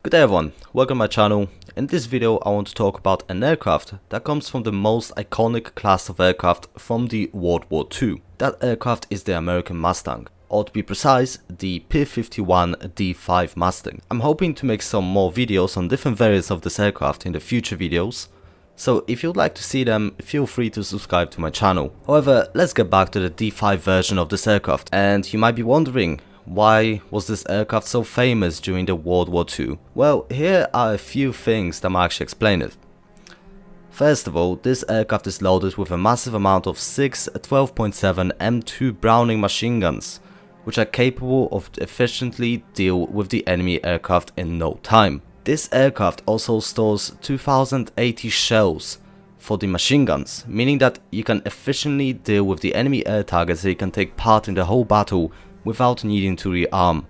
Good day everyone, welcome to my channel. In this video I want to talk about an aircraft that comes from the most iconic class of aircraft from the World War II. That aircraft is the American Mustang, or to be precise, the P51 D5 Mustang. I'm hoping to make some more videos on different variants of this aircraft in the future videos, so if you'd like to see them, feel free to subscribe to my channel. However, let's get back to the D5 version of this aircraft, and you might be wondering, why was this aircraft so famous during the World War II? Well, here are a few things that might actually explain it. First of all, this aircraft is loaded with a massive amount of 6 12.7 M2 Browning machine guns, which are capable of efficiently deal with the enemy aircraft in no time. This aircraft also stores 2080 shells for the machine guns, meaning that you can efficiently deal with the enemy air targets so you can take part in the whole battle without needing to rearm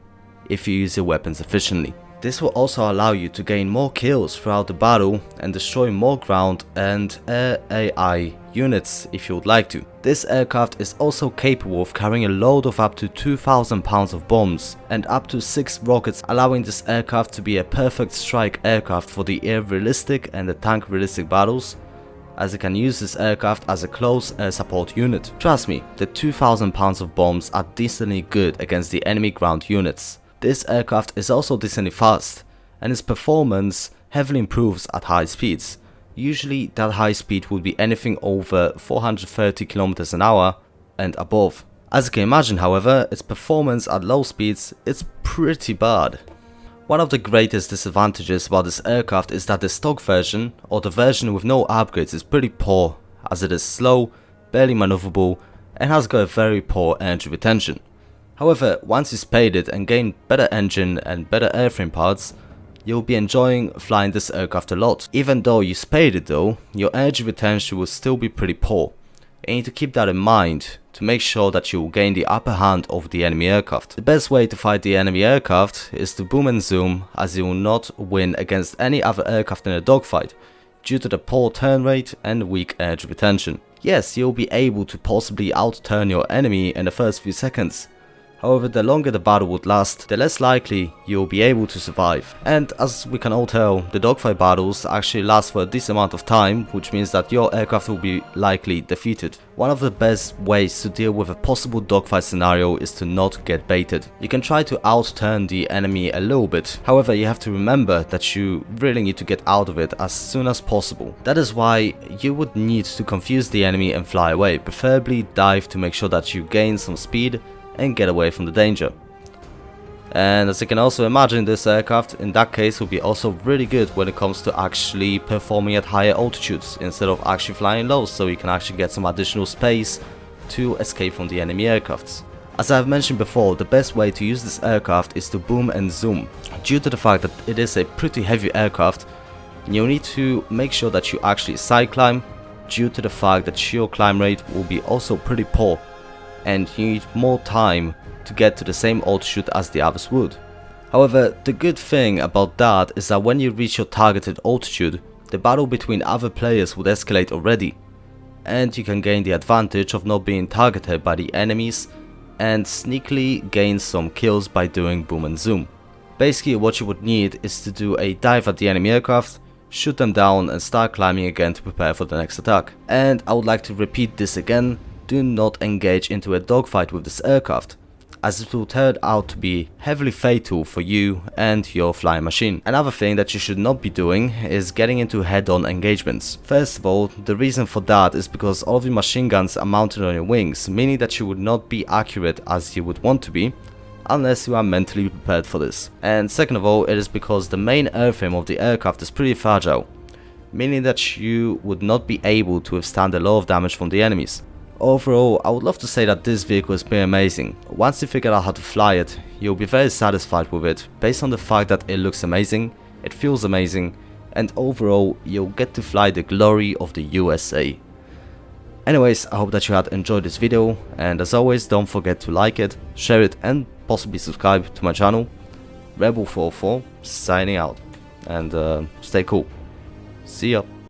if you use your weapons efficiently. This will also allow you to gain more kills throughout the battle and destroy more ground and air AI units if you would like to. This aircraft is also capable of carrying a load of up to 2,000 pounds of bombs and up to 6 rockets, allowing this aircraft to be a perfect strike aircraft for the air realistic and the tank realistic battles, as it can use this aircraft as a close air support unit. Trust me, the 2,000 pounds of bombs are decently good against the enemy ground units. This aircraft is also decently fast, and its performance heavily improves at high speeds. Usually that high speed would be anything over 430 km an hour and above. As you can imagine, however, its performance at low speeds is pretty bad. One of the greatest disadvantages about this aircraft is that the stock version, or the version with no upgrades, is pretty poor, as it is slow, barely maneuverable, and has got a very poor energy retention. However, once you spade it and gain better engine and better airframe parts, you'll be enjoying flying this aircraft a lot. Even though you spade it though, your energy retention will still be pretty poor. You need to keep that in mind to make sure that you will gain the upper hand over the enemy aircraft. The best way to fight the enemy aircraft is to boom and zoom, as you will not win against any other aircraft in a dogfight due to the poor turn rate and weak energy retention. Yes, you'll be able to possibly outturn your enemy in the first few seconds. However, the longer the battle would last, the less likely you'll be able to survive. And as we can all tell, the dogfight battles actually last for a decent amount of time, which means that your aircraft will be likely defeated. One of the best ways to deal with a possible dogfight scenario is to not get baited. You can try to outturn the enemy a little bit, however you have to remember that you really need to get out of it as soon as possible. That is why you would need to confuse the enemy and fly away, preferably dive to make sure that you gain some speed and get away from the danger. And as you can also imagine, this aircraft in that case will be also really good when it comes to actually performing at higher altitudes instead of actually flying low, so you can actually get some additional space to escape from the enemy aircrafts. As I've mentioned before, the best way to use this aircraft is to boom and zoom. Due to the fact that it is a pretty heavy aircraft, you'll need to make sure that you actually side climb, due to the fact that your climb rate will be also pretty poor, and you need more time to get to the same altitude as the others would. However, the good thing about that is that when you reach your targeted altitude, the battle between other players would escalate already, and you can gain the advantage of not being targeted by the enemies and sneakily gain some kills by doing boom and zoom. Basically, what you would need is to do a dive at the enemy aircraft, shoot them down and start climbing again to prepare for the next attack. And I would like to repeat this again: do not engage into a dogfight with this aircraft, as it will turn out to be heavily fatal for you and your flying machine. Another thing that you should not be doing is getting into head-on engagements. First of all, the reason for that is because all of your machine guns are mounted on your wings, meaning that you would not be accurate as you would want to be unless you are mentally prepared for this. And second of all, it is because the main airframe of the aircraft is pretty fragile, meaning that you would not be able to withstand a lot of damage from the enemies. Overall, I would love to say that this vehicle is pretty amazing. Once you figure out how to fly it, you'll be very satisfied with it, based on the fact that it looks amazing, it feels amazing, and overall you'll get to fly the glory of the USA. Anyways, I hope that you had enjoyed this video, and as always, don't forget to like it, share it, and possibly subscribe to my channel. Rebel404 signing out, and stay cool. See ya.